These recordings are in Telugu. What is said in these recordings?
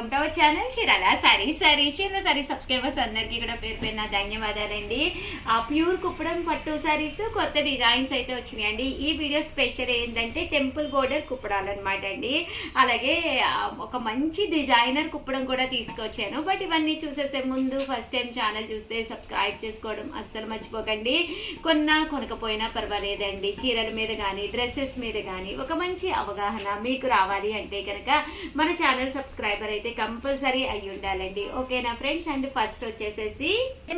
Welcome to our channel Chirala sorry subscribers అందరికీ కూడా పేరు పేరున ధన్యవాదాలండి. ఆ ప్యూర్ కుప్పడం పట్టు సారీస్ కొత్త డిజైన్స్ అయితే వచ్చినాయండి. ఈ వీడియో స్పెషల్ ఏంటంటే టెంపుల్ బోర్డర్ కుప్పడాలు అనమాట అండి. అలాగే ఒక మంచి డిజైనర్ కుప్పడం కూడా తీసుకొచ్చాను. బట్ ఇవన్నీ చూసేసే ముందు ఫస్ట్ టైం ఛానల్ చూస్తే సబ్స్క్రైబ్ చేసుకోవడం అస్సలు మర్చిపోకండి. కొనకపోయినా పర్వాలేదండి. చీరల మీద కానీ డ్రెస్సెస్ మీద కానీ ఒక మంచి అవగాహన మీకు రావాలి అంటే కనుక మన ఛానల్ సబ్స్క్రైబర్ అయితే కంపల్సరీ అయ్యి ఉండాలండి. ఓకేనా ఫ్రెండ్స్? అండ్ ఫస్ట్ వచ్చేసేసి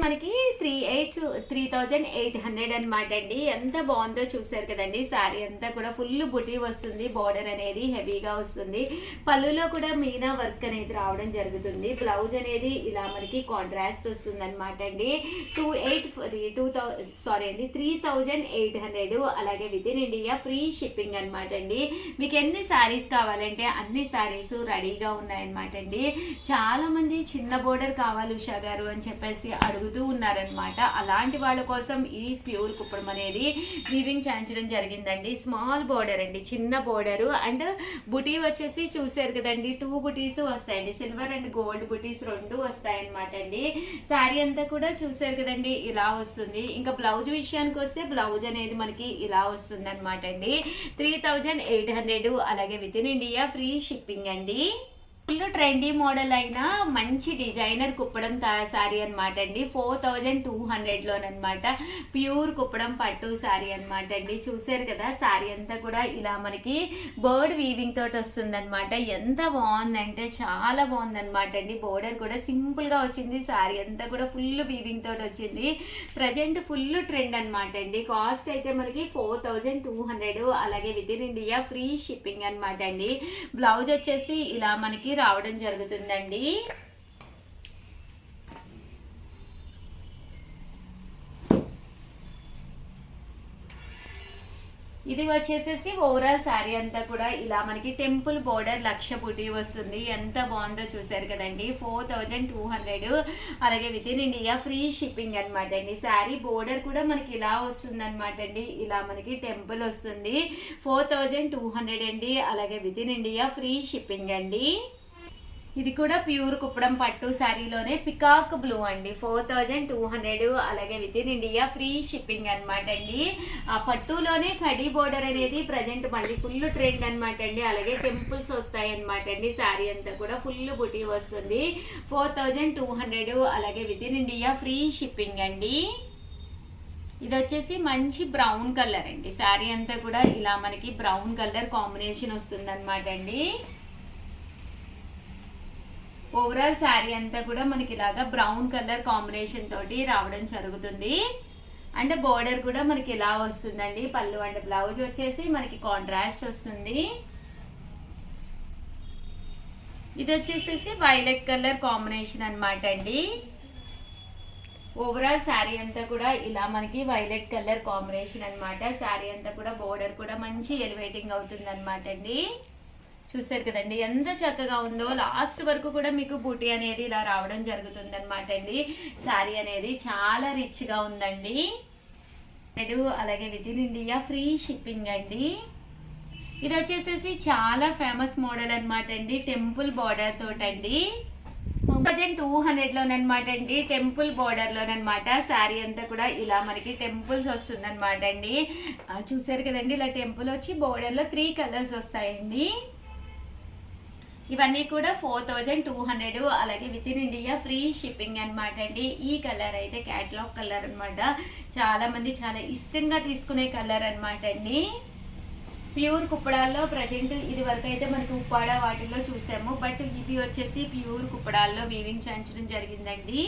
మనకి 3800 అనమాట అండి. ఎంత బాగుందో చూసారు కదండి. సారీ అంతా కూడా ఫుల్ బుటీ వస్తుంది. బార్డర్ అనేది హెవీగా వస్తుంది. పళ్ళులో కూడా మీనా వర్క్ అనేది రావడం జరుగుతుంది. బ్లౌజ్ అనేది ఇలా మనకి కాంట్రాస్ట్ వస్తుంది అనమాట అండి. 3800 అలాగే with in India free shipping అనమాట అండి. మీకు ఎన్ని సారీస్ కావాలంటే అన్ని సారీస్ రెడీగా ఉన్నాయన్నమాట అండి. చాలా మంది చిన్న బోర్డర్ కావాలి ఉషా గారు అని చెప్పేసి అడుగుతూ ఉన్నారనమాట. అలాంటి వాళ్ళ కోసం ఈ ప్యూర్ కుప్పడం అనేది వీవింగ్ చేయించడం జరిగిందండి. స్మాల్ బోర్డర్ అండి, చిన్న బోర్డరు. అండ్ బుటీ వచ్చేసి చూసారు కదండి, 2 బుటీస్ వస్తాయండి. సిల్వర్ అండ్ గోల్డ్ బుటీస్ 2 వస్తాయన్నమాట అండి. శారీ అంతా కూడా చూసారు కదండి ఇలా వస్తుంది. ఇంకా బ్లౌజ్ విషయానికి వస్తే బ్లౌజ్ అనేది మనకి ఇలా వస్తుంది అనమాట అండి. 3800 అలాగే with in India free shipping అండి. ఫుల్ ట్రెండీ మోడల్ అయిన మంచి డిజైనర్ కుప్పడం శారీ అనమాట అండి. 4200లోనమాట. ప్యూర్ కుప్పడం పట్టు శారీ అనమాట అండి. చూసారు కదా, శారీ అంతా కూడా ఇలా మనకి బర్డ్ వీవింగ్ తోటి వస్తుంది అనమాట. ఎంత బాగుందంటే చాలా బాగుందనమాట అండి. బోర్డర్ కూడా సింపుల్ గా వచ్చింది. శారీ అంతా కూడా ఫుల్ వీవింగ్ తోటి వచ్చింది. ప్రజెంట్ ఫుల్ ట్రెండ్ అనమాట అండి. కాస్ట్ అయితే మనకి 4200 అలాగే with in India free shipping అనమాట అండి. బ్లౌజ్ వచ్చేసి ఇలా మనకి రావడం జరుగుతుందండి. ఇది వచ్చేసేసి ఓవరాల్ శారీ అంతా కూడా ఇలా మనకి టెంపుల్ బోర్డర్ లక్ష బుటీ వస్తుంది. ఎంత బాగుందో చూసారు కదండి. 4200 అలాగే with in India free shipping అనమాట అండి. శారీ బోర్డర్ కూడా మనకి ఇలా వస్తుంది అనమాట అండి. ఇలా మనకి టెంపుల్ వస్తుంది. 4200 అండి అలాగే with in India free shipping అండి. ఇది కూడా ప్యూర్ కుప్పడం పట్టు శారీలోనే పికాక్ బ్లూ అండి. 4200 అలాగే with in India free shipping అనమాట అండి. ఆ పట్టులోనే కడీ బోర్డర్ అనేది ప్రజెంట్ మళ్ళీ ఫుల్ ట్రెండ్ అనమాట అండి. అలాగే టెంపుల్స్ వస్తాయి అనమాట అండి. శారీ అంతా కూడా ఫుల్ బుటీ వస్తుంది. 4200 అలాగే with in India free shipping అండి. ఇది వచ్చేసి మంచి బ్రౌన్ కలర్ అండి. శారీ అంతా కూడా ఇలా మనకి బ్రౌన్ కలర్ కాంబినేషన్ వస్తుంది అనమాట అండి. ఓవరాల్ శారీ అంతా కూడా మనకి ఇలాగా బ్రౌన్ కలర్ కాంబినేషన్ తోటి రావడం జరుగుతుంది. అంటే బోర్డర్ కూడా మనకి ఇలా వస్తుందండి. పళ్ళు అండ్ బ్లౌజ్ వచ్చేసి మనకి కాంట్రాస్ట్ వస్తుంది. ఇది వచ్చేసేసి వైలెట్ కలర్ కాంబినేషన్ అనమాట అండి. ఓవరాల్ శారీ అంతా కూడా ఇలా మనకి వైలెట్ కలర్ కాంబినేషన్ అనమాట. శారీ అంతా కూడా బోర్డర్ కూడా మంచి ఎలివేటింగ్ అవుతుంది అనమాట అండి. చూసారు కదండి ఎంత చక్కగా ఉందో. లాస్ట్ వరకు కూడా మీకు బూటీ అనేది ఇలా రావడం జరుగుతుంది అనమాట అండి. శారీ అనేది చాలా రిచ్ గా ఉందండి. అలాగే with in India free shipping అండి. ఇది వచ్చేసేసి చాలా ఫేమస్ మోడల్ అనమాట అండి. Temple border తోటండి. 1200లోనమాట అండి. Temple border లోనమాట. శారీ అంతా కూడా ఇలా మనకి టెంపుల్స్ వస్తుంది అనమాట అండి. చూసారు కదండి, ఇలా టెంపుల్ వచ్చి బోర్డర్ లో 3 కలర్స్ వస్తాయండి. ఇవన్నీ కూడా 4200 అలాగే with in India free shipping అనమాట అండి. ఈ కలర్ అయితే క్యాటలాగ్ కలర్ అనమాట. చాలా మంది చాలా ఇష్టంగా తీసుకునే కలర్ అనమాట అండి. ప్యూర్ కుప్పడాల్లో ప్రజెంట్ ఇది వరకు అయితే మనకి ఉప్పాడ వాటిల్లో చూసాము. బట్ ఇది వచ్చేసి ప్యూర్ కుప్పడాల్లో వీవింగ్ చేయించడం జరిగిందండి.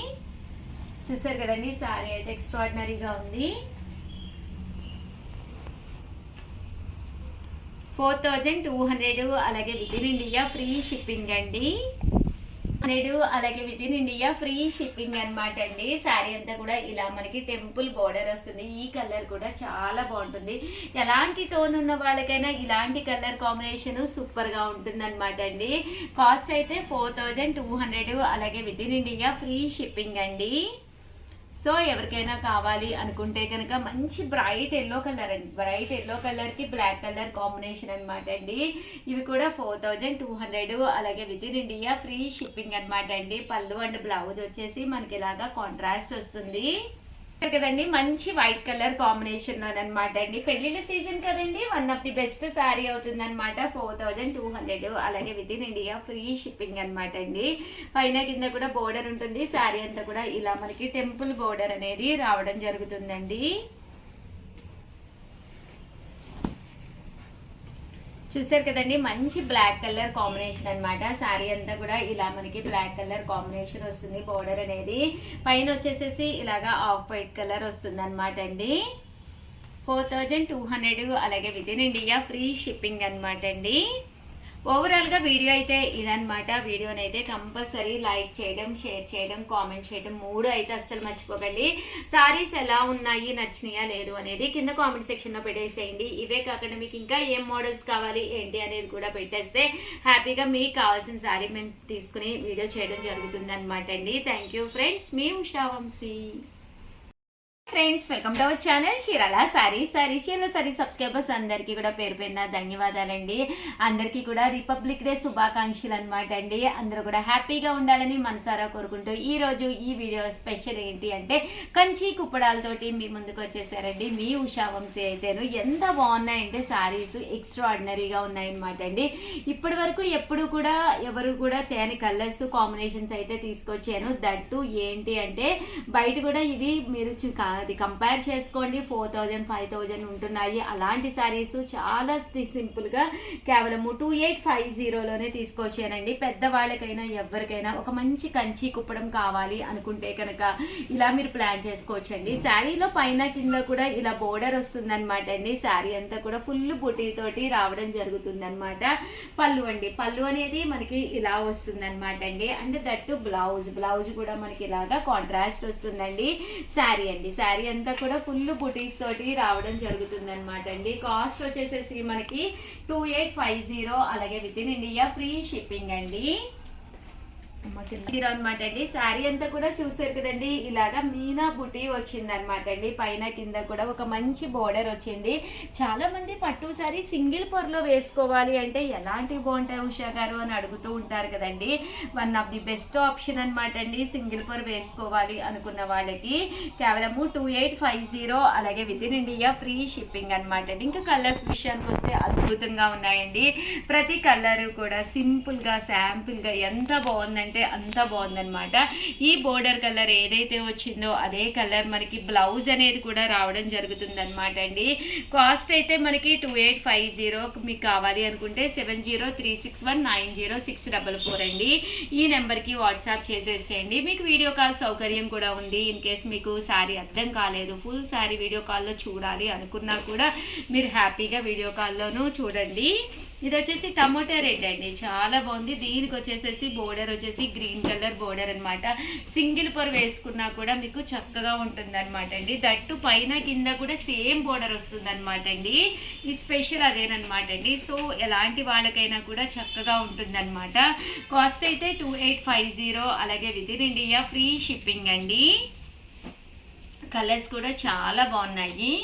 చూసారు కదండి, సారీ అయితే ఎక్స్ట్రాడినరీగా ఉంది. 4200 అలాగే with in India free shipping అండి. 100 అలాగే with in India free shipping అనమాట అండి. శారీ అంతా కూడా ఇలా మనకి టెంపుల్ బోర్డర్ వస్తుంది. ఈ కలర్ కూడా చాలా బాగుంటుంది. ఎలాంటి టోన్ ఉన్న వాళ్ళకైనా ఇలాంటి కలర్ కాంబినేషన్ సూపర్ గా ఉంటుంది అనమాట అండి. కాస్ట్ అయితే 4200 అలాగే with in India free shipping అండి. సో ఎవరికైనా కావాలి అనుకుంటే కనుక మంచి బ్రైట్ ఎల్లో కలర్ అండి, బ్రైట్ ఎల్లో కలర్కి బ్లాక్ కలర్ కాంబినేషన్ అనమాట అండి. ఇవి కూడా 4200, అలాగే with in India free shipping అనమాట అండి. పళ్ళు అండ్ బ్లౌజ్ వచ్చేసి మనకి ఇలాగా కాంట్రాస్ట్ వస్తుంది కదండి. మంచి వైట్ కలర్ కాంబినేషన్ అనమాట అండి. పెళ్లిళ్ళ సీజన్ కదండి, one of the best sari అవుతుంది అనమాట. 4200, అలాగే with in India free shipping అనమాట అండి. పైన కింద కూడా బోర్డర్ ఉంటుంది. శారీ అంతా కూడా ఇలా మనకి టెంపుల్ బోర్డర్ అనేది రావడం జరుగుతుందండి. చూసారు కదండి, మంచి బ్లాక్ కలర్ కాంబినేషన్ అనమాట. శారీ అంతా కూడా ఇలా మనకి బ్లాక్ కలర్ కాంబినేషన్ వస్తుంది. బోర్డర్ అనేది పైన వచ్చేసేసి ఇలాగా ఆఫ్ వైట్ కలర్ వస్తుంది అనమాట అండి. 4200, అలాగే with in India free shipping అనమాట అండి. ఓవరాల్గా వీడియో అయితే ఇదనమాట. వీడియోని అయితే కంపల్సరీ లైక్ చేయడం, షేర్ చేయడం, కామెంట్ చేయడం 3 అయితే అస్సలు మర్చిపోకండి. సారీస్ ఎలా ఉన్నాయి, నచ్చినాయా లేదు అనేది కింద కామెంట్ సెక్షన్లో పెట్టేసేయండి. ఇవే కాకుండా మీకు ఇంకా ఏం మోడల్స్ కావాలి ఏంటి అనేది కూడా పెట్టేస్తే హ్యాపీగా మీకు కావాల్సిన శారీ మేము తీసుకుని వీడియో చేయడం జరుగుతుంది అనమాట అండి. థ్యాంక్ యూ ఫ్రెండ్స్, మీ Usha Vamshi. Friends, welcome to our channel Chirala sarees. Chirala sarees subscribers అందరికీ కూడా పేరు పేరున ధన్యవాదాలండి. అందరికీ కూడా రిపబ్లిక్ డే శుభాకాంక్షలు అనమాట అండి. అందరూ కూడా హ్యాపీగా ఉండాలని మనసారా కోరుకుంటూ ఈరోజు ఈ వీడియో స్పెషల్ ఏంటి అంటే కంచి కుప్పడాలతోటి మీ ముందుకు వచ్చేసారండి మీ ఉషా వంశీ. అయితేను ఎంత బాగున్నాయంటే సారీస్ ఎక్స్ట్రాడినరీగా ఉన్నాయన్నమాట అండి. ఇప్పటి వరకు ఎప్పుడు కూడా ఎవరు కూడా తేని కలర్స్ కాంబినేషన్స్ అయితే తీసుకొచ్చాను. దట్టు ఏంటి అంటే బయట కూడా ఇవి మీరు అది కంపేర్ చేసుకోండి, 4000 5000 ఉంటున్నాయి. అలాంటి శారీస్ చాలా సింపుల్గా కేవలము 2850లోనే తీసుకొచ్చానండి. పెద్దవాళ్ళకైనా ఎవరికైనా ఒక మంచి కంచి కుప్పడం కావాలి అనుకుంటే కనుక ఇలా మీరు ప్లాన్ చేసుకోవచ్చండి. శారీలో పైన కింద కూడా ఇలా బోర్డర్ వస్తుందన్నమాట అండి. శారీ అంతా కూడా ఫుల్ బుటీతోటి రావడం జరుగుతుందన్నమాట. పళ్ళు అండి, పళ్ళు అనేది మనకి ఇలా వస్తుందన్నమాట అండి. అంటే దట్టు బ్లౌజ్ కూడా మనకి ఇలాగా కాంట్రాస్ట్ వస్తుందండి. శారీ అండి, శారీ అంతా కూడా ఫుల్ బుటీస్ తోటి రావడం జరుగుతుంది అనమాట అండి. కాస్ట్ వచ్చేసేసి మనకి 2850, అలాగే with in India free shipping అండి అనమాట అండి. శారీ అంతా కూడా చూసారు కదండి, ఇలాగా మీనా బుటీ వచ్చింది అనమాట అండి. పైన కింద కూడా ఒక మంచి బోర్డర్ వచ్చింది. చాలా మంది పట్టు శారీ సింగిల్ పొరలో వేసుకోవాలి అంటే ఎలాంటి బాగుంటాయి ఉషా గారు అని అడుగుతూ ఉంటారు కదండి. One of the best option అనమాట అండి. సింగిల్ పొర వేసుకోవాలి అనుకున్న వాళ్ళకి కేవలము 2850, అలాగే with in India free shipping అనమాట అండి. ఇంకా కలర్స్ విషయానికి వస్తే అద్భుతంగా ఉన్నాయండి. ప్రతి కలర్ కూడా సింపుల్గా శాంపుల్గా ఎంత బాగుందంటే అంత బాగుందనమాట. ఈ బోర్డర్ కలర్ ఏదైతే వచ్చిందో అదే కలర్ మనకి బ్లౌజ్ అనేది కూడా రావడం జరుగుతుంది అనమాట అండి. కాస్ట్ అయితే మనకి 2850. మీకు కావాలి అనుకుంటే 7036190644 అండి. ఈ నెంబర్కి వాట్సాప్ చేసేసేయండి. మీకు వీడియో కాల్ సౌకర్యం కూడా ఉంది. ఇన్ కేస్ మీకు శారీ అర్థం కాలేదు, ఫుల్ శారీ వీడియో కాల్లో చూడాలి అనుకున్నా కూడా మీరు హ్యాపీగా వీడియో కాల్లోనూ చూడండి. ఇది వచ్చేసి టమోటా రెడ్ అండి, చాలా బాగుంది. దీనికి వచ్చేసేసి బోర్డర్ వచ్చేసి గ్రీన్ కలర్ బోర్డర్ అనమాట. సింగిల్ పొర వేసుకున్నా కూడా మీకు చక్కగా ఉంటుంది అనమాట అండి. దట్టు పైన కింద కూడా సేమ్ బోర్డర్ వస్తుంది అనమాట అండి. ఈ స్పెషల్ అదేనమాట అండి. సో ఎలాంటి వాళ్ళకైనా కూడా చక్కగా ఉంటుంది అనమాట. కాస్ట్ అయితే 2850, అలాగే with in India free shipping అండి. కలర్స్ కూడా చాలా బాగున్నాయి.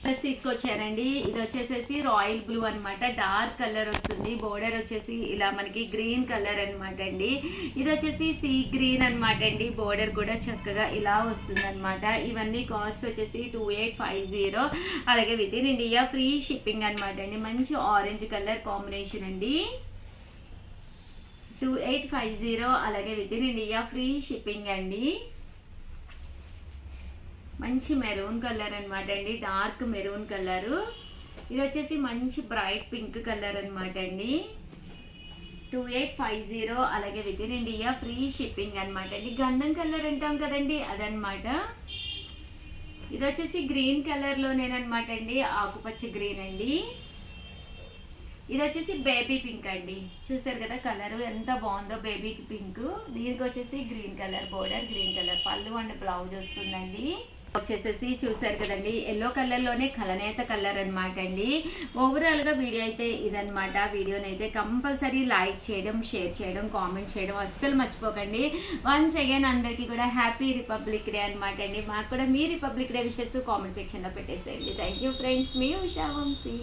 డ్రెస్ తీసుకొచ్చానండి. ఇది వచ్చేసేసి రాయల్ బ్లూ అనమాట, డార్క్ కలర్ వస్తుంది. బోర్డర్ వచ్చేసి ఇలా మనకి గ్రీన్ కలర్ అనమాట అండి. ఇది వచ్చేసి సీ గ్రీన్ అనమాట అండి. బోర్డర్ కూడా చక్కగా ఇలా వస్తుంది అనమాట. ఇవన్నీ కాస్ట్ వచ్చేసి 2850, అలాగే with in India free shipping అనమాట అండి. మంచి ఆరెంజ్ కలర్ కాంబినేషన్ అండి. 2850, అలాగే with in India free shipping అండి. మంచి మెరూన్ కలర్ అనమాట అండి, డార్క్ మెరూన్ కలరు. ఇది వచ్చేసి మంచి బ్రైట్ పింక్ కలర్ అనమాట అండి. 2850, అలాగే with in India free shipping అనమాట అండి. గంధం కలర్ అంటాం కదండి, అదనమాట. ఇది వచ్చేసి గ్రీన్ కలర్లోనేనమాట అండి, ఆకుపచ్చ గ్రీన్ అండి. ఇది వచ్చేసి బేబీ పింక్ అండి. చూసారు కదా కలర్ ఎంత బాగుందో, బేబీ పింక్. దీనికి వచ్చేసి green colour border, green colour పళ్ళు అండ్ బ్లౌజ్ వస్తుందండి. వచ్చేసేసి చూసారు కదండి, ఎల్లో కలర్లోనే కలనేత కలర్ అనమాట అండి. ఓవరాల్గా వీడియో అయితే ఇదనమాట. వీడియోని అయితే కంపల్సరీ లైక్ చేయడం, షేర్ చేయడం, కామెంట్ చేయడం అస్సలు మర్చిపోకండి. వన్స్ అగైన్ అందరికీ కూడా హ్యాపీ రిపబ్లిక్ డే అనమాట అండి. మాకు కూడా మీ రిపబ్లిక్ డే విషెస్ కామెంట్ సెక్షన్లో పెట్టేసేయండి. థ్యాంక్ యూ ఫ్రెండ్స్, మీ ఉషా వంశీ.